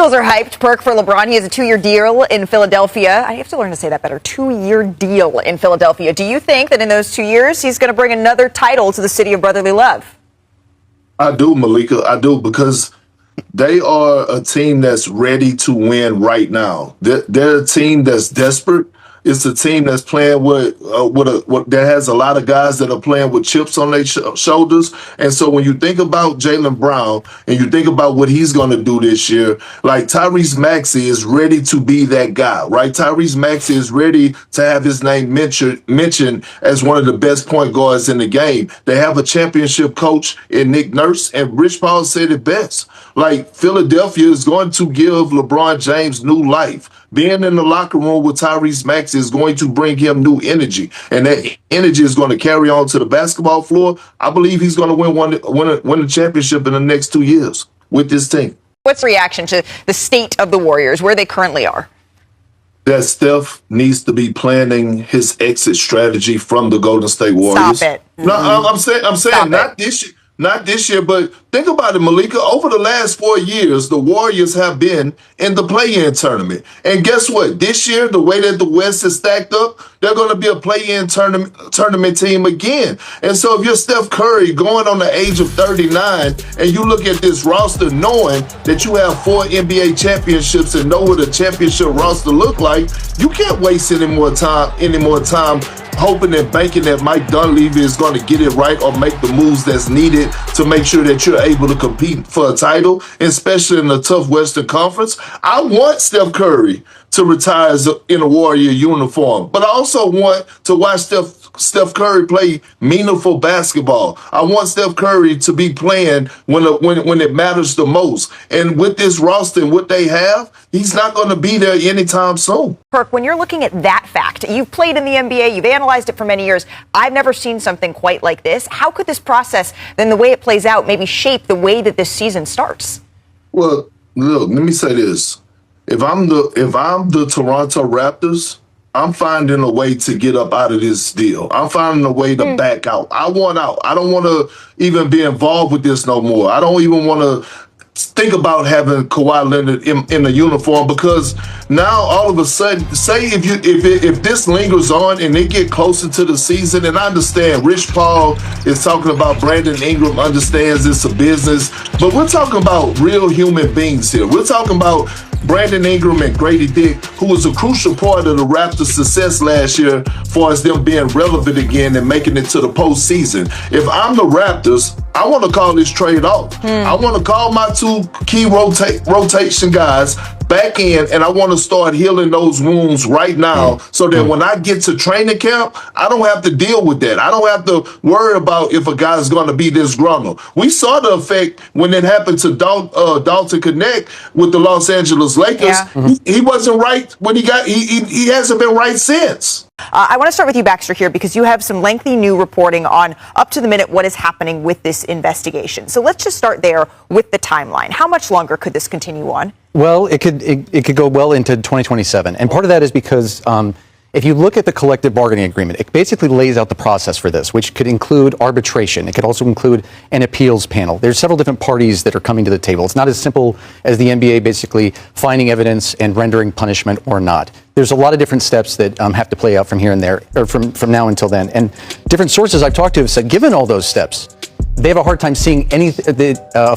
Eagles are hyped, Perk, for LeBron. He has a 2-year deal in Philadelphia. I have to learn to say that better. 2-year deal in Philadelphia. Do you think that in those 2 years he's going to bring another title to the city of brotherly love? I do, Malika. I do, because they are a team that's ready to win right now. They're a team that's desperate. It's a team that's playing that has a lot of guys that are playing with chips on their shoulders. And so when you think about Jaylen Brown and you think about what he's going to do this year, like Tyrese Maxey is ready to be that guy, right? Tyrese Maxey is ready to have his name mentioned as one of the best point guards in the game. They have a championship coach in Nick Nurse, and Rich Paul said it best. Like, Philadelphia is going to give LeBron James new life. Being in the locker room with Tyrese Maxey is going to bring him new energy, and that energy is going to carry on to the basketball floor. I believe he's going to win a championship in the next 2 years with this team. What's the reaction to the state of the Warriors, where they currently are? That Steph needs to be planning his exit strategy from the Golden State Warriors. Stop it. No, I'm saying not this year. Not this year, but think about it, Malika. Over the last 4 years, the Warriors have been in the play-in tournament. And guess what? This year, the way that the West is stacked up, they're going to be a play-in tournament team again. And so if you're Steph Curry going on the age of 39 and you look at this roster knowing that you have 4 NBA championships and know what a championship roster look like, you can't waste any more time hoping and banking that Mike Dunleavy is going to get it right or make the moves that's needed to make sure that you're able to compete for a title, especially in the tough Western Conference. I want Steph Curry to retire in a Warrior uniform, but I also want to watch Steph Curry play meaningful basketball. I want Steph Curry to be playing when it matters the most. And with this roster and what they have, he's not going to be there anytime soon. Perk, when you're looking at that fact, you've played in the NBA, you've analyzed it for many years. I've never seen something quite like this. How could this process, then the way it plays out, maybe shape the way that this season starts? Well, look, let me say this. If I'm the Toronto Raptors, I'm finding a way to get up out of this deal. I'm finding a way to back out. I want out. I don't want to even be involved with this no more. I don't even want to think about having Kawhi Leonard in a uniform, because now all of a sudden, say if this lingers on and they get closer to the season, and I understand Rich Paul is talking about Brandon Ingram understands it's a business, but we're talking about real human beings here. We're talking about Brandon Ingram and Grady Dick, who was a crucial part of the Raptors' success last year as far as them being relevant again and making it to the postseason. If I'm the Raptors, I want to call this trade off. I want to call my 2 key rotation guys back in, and I want to start healing those wounds right now so that when I get to training camp, I don't have to deal with that. I don't have to worry about if a guy's going to be disgruntled. We saw the effect when it happened to Dalton Connect with the Los Angeles Lakers. Yeah. He wasn't right when he hasn't been right since. I want to start with you, Baxter, here, because you have some lengthy new reporting on up to the minute what is happening with this investigation. So let's just start there with the timeline. How much longer could this continue on? Well, it could go well into 2027. And part of that is because if you look at the collective bargaining agreement, it basically lays out the process for this, which could include arbitration. It could also include an appeals panel. There's several different parties that are coming to the table. It's not as simple as the NBA basically finding evidence and rendering punishment or not. There's a lot of different steps that have to play out from here and there, or from now until then. And different sources I've talked to have said, given all those steps, they have a hard time seeing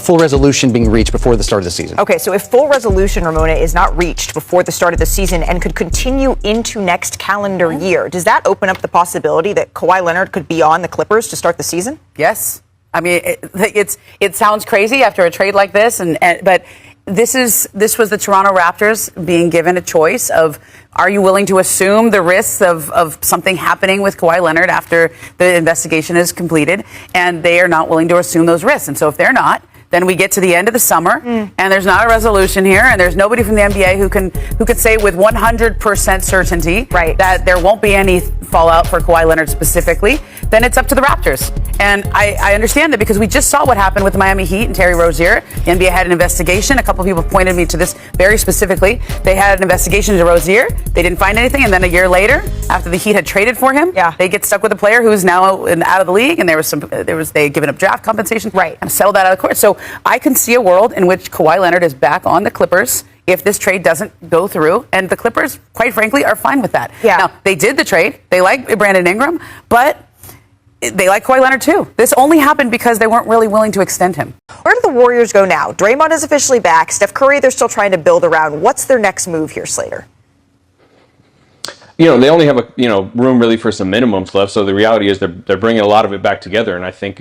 full resolution being reached before the start of the season. Okay, so if full resolution, Ramona, is not reached before the start of the season and could continue into next calendar year, does that open up the possibility that Kawhi Leonard could be on the Clippers to start the season? Yes. I mean, it sounds crazy after a trade like this, but this was the Toronto Raptors being given a choice of, are you willing to assume the risks of something happening with Kawhi Leonard after the investigation is completed? And they are not willing to assume those risks. And so if they're not, then we get to the end of the summer and there's not a resolution here, and there's nobody from the NBA who could say with 100% certainty that there won't be any fallout for Kawhi Leonard specifically. Then it's up to the Raptors. And I understand that, because we just saw what happened with the Miami Heat and Terry Rozier. The NBA had an investigation. A couple of people pointed me to this very specifically. They had an investigation into Rozier. They didn't find anything. And then a year later, after the Heat had traded for him, they get stuck with a player who's now out of the league. And they had given up draft compensation and settled that out of court. So I can see a world in which Kawhi Leonard is back on the Clippers if this trade doesn't go through. And the Clippers, quite frankly, are fine with that. Yeah. Now, they did the trade. They like Brandon Ingram, but they like Kawhi Leonard too. This only happened because they weren't really willing to extend him. Where do the Warriors go now? Draymond is officially back. Steph Curry, they're still trying to build around. What's their next move here, Slater? They only have room really for some minimums left. So the reality is they're bringing a lot of it back together. And I think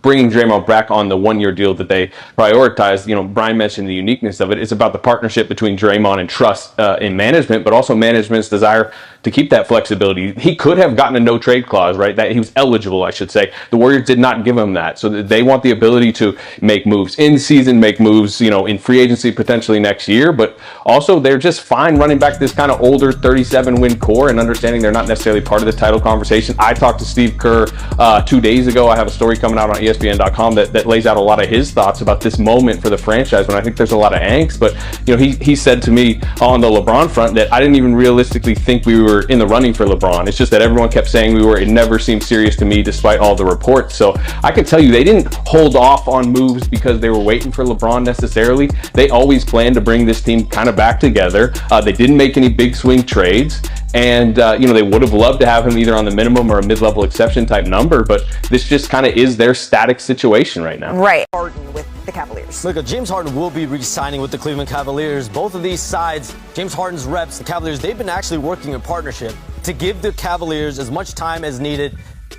bringing Draymond back on the 1-year deal that they prioritized. Brian mentioned the uniqueness of it. It's about the partnership between Draymond and trust in management, but also management's desire to keep that flexibility. He could have gotten a no trade clause, right? That he was eligible, I should say. The Warriors did not give him that, so they want the ability to make moves in season, make moves in free agency potentially next year. But also they're just fine running back this kind of older 37-win core and understanding they're not necessarily part of the title conversation. I talked to Steve Kerr 2 days ago. I have a story coming out on ESPN.com that lays out a lot of his thoughts about this moment for the franchise when I think there's a lot of angst. But he said to me on the LeBron front that I didn't even realistically think we were in the running for LeBron. It's just that everyone kept saying we were. It never seemed serious to me despite all the reports. So I can tell you they didn't hold off on moves because they were waiting for LeBron necessarily. They always planned to bring this team kind of back together. They didn't make any big swing trades. And, they would have loved to have him either on the minimum or a mid-level exception type number, but this just kind of is their static situation right now. Right. Harden with the Cavaliers. Look, James Harden will be re-signing with the Cleveland Cavaliers. Both of these sides, James Harden's reps, the Cavaliers, they've been actually working in partnership to give the Cavaliers as much time as needed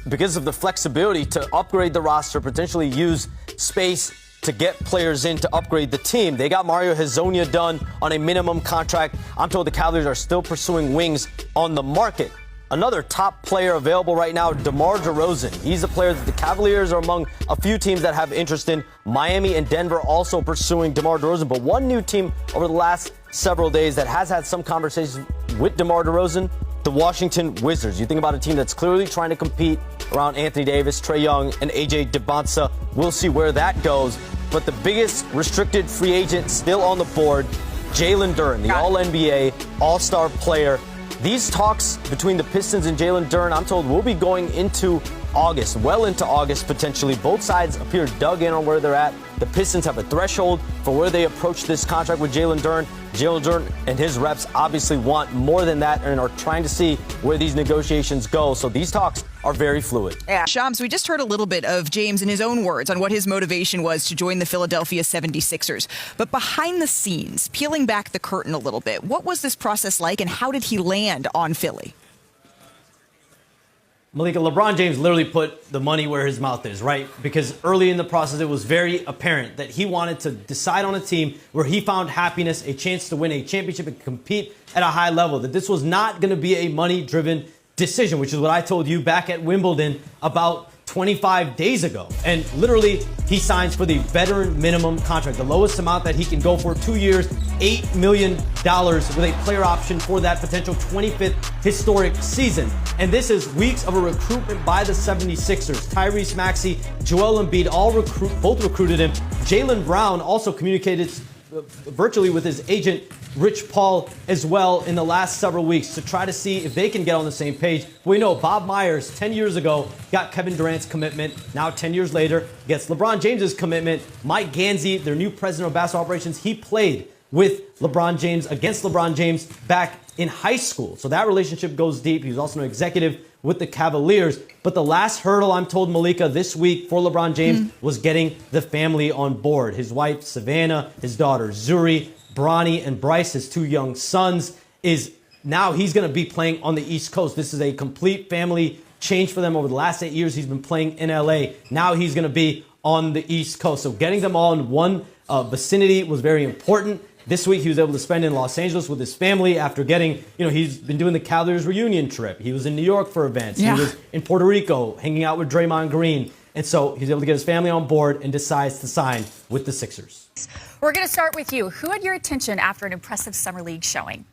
because of the flexibility to upgrade the roster, potentially use space to get players in to upgrade the team. They got Mario Hezonja done on a minimum contract. I'm told the Cavaliers are still pursuing wings on the market. Another top player available right now, DeMar DeRozan. He's a player that the Cavaliers are among a few teams that have interest in. Miami and Denver also pursuing DeMar DeRozan. But one new team over the last several days that has had some conversations with DeMar DeRozan, the Washington Wizards. You think about a team that's clearly trying to compete around Anthony Davis, Trae Young, and AJ DeBonsa. We'll see where that goes. But the biggest restricted free agent still on the board, Jalen Duren, the All-NBA, All-Star player. These talks between the Pistons and Jalen Duren, I'm told, will be going into August, well into August potentially. Both sides appear dug in on where they're at. The Pistons have a threshold for where they approach this contract with Jalen Duren. Jalen Duren and his reps obviously want more than that and are trying to see where these negotiations go. So these talks are very fluid. Yeah. Shams, we just heard a little bit of James in his own words on what his motivation was to join the Philadelphia 76ers. But behind the scenes, peeling back the curtain a little bit, what was this process like and how did he land on Philly? Malika, LeBron James literally put the money where his mouth is, right? Because early in the process, it was very apparent that he wanted to decide on a team where he found happiness, a chance to win a championship and compete at a high level. That this was not going to be a money-driven decision, which is what I told you back at Wimbledon about 25 days ago. And literally, he signs for the veteran minimum contract, the lowest amount that he can go for, 2 years, $8 million with a player option for that potential 25th historic season. And this is weeks of a recruitment by the 76ers. Tyrese Maxey, Joel Embiid, both recruited him. Jaylen Brown also communicated virtually with his agent, Rich Paul, as well in the last several weeks to try to see if they can get on the same page. We know Bob Myers 10 years ago got Kevin Durant's commitment. Now 10 years later gets LeBron James's commitment. Mike Gansey, their new president of basketball operations, he played with LeBron James, against LeBron James back in high school. So that relationship goes deep. He was also an executive with the Cavaliers. But the last hurdle, I'm told, Malika, this week for LeBron James was getting the family on board. His wife, Savannah, his daughter, Zuri, Bronny, and Bryce, his two young sons, is now he's going to be playing on the East Coast. This is a complete family change for them. Over the last 8 years, he's been playing in LA. Now he's going to be on the East Coast. So getting them all in one vicinity was very important. This week, he was able to spend in Los Angeles with his family after getting, he's been doing the Cavaliers reunion trip. He was in New York for events. Yeah. He was in Puerto Rico hanging out with Draymond Green. And so he's able to get his family on board and decides to sign with the Sixers. We're going to start with you. Who had your attention after an impressive summer league showing?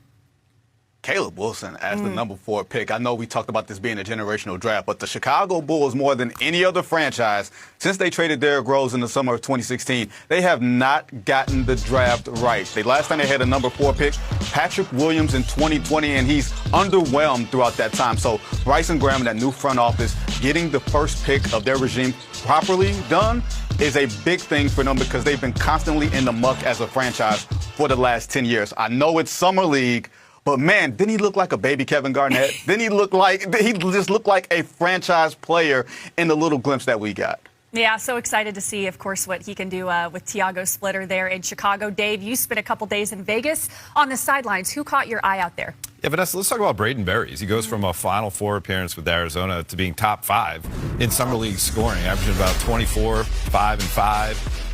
Caleb Wilson as the number 4 pick. I know we talked about this being a generational draft, but the Chicago Bulls, more than any other franchise, since they traded Derrick Rose in the summer of 2016, they have not gotten the draft right. Last time they had a number 4 pick, Patrick Williams in 2020, and he's underwhelmed throughout that time. So Bryson Graham and that new front office getting the first pick of their regime properly done is a big thing for them because they've been constantly in the muck as a franchise for the last 10 years. I know it's summer league, but man, didn't he look like a baby Kevin Garnett? He just looked like a franchise player in the little glimpse that we got. Yeah, so excited to see, of course, what he can do with Tiago Splitter there in Chicago. Dave, you spent a couple days in Vegas on the sidelines. Who caught your eye out there? Yeah, Vanessa, let's talk about Braden Berries. He goes from a Final Four appearance with Arizona to being top 5 in Summer League scoring, averaging about 24, 5 and 5.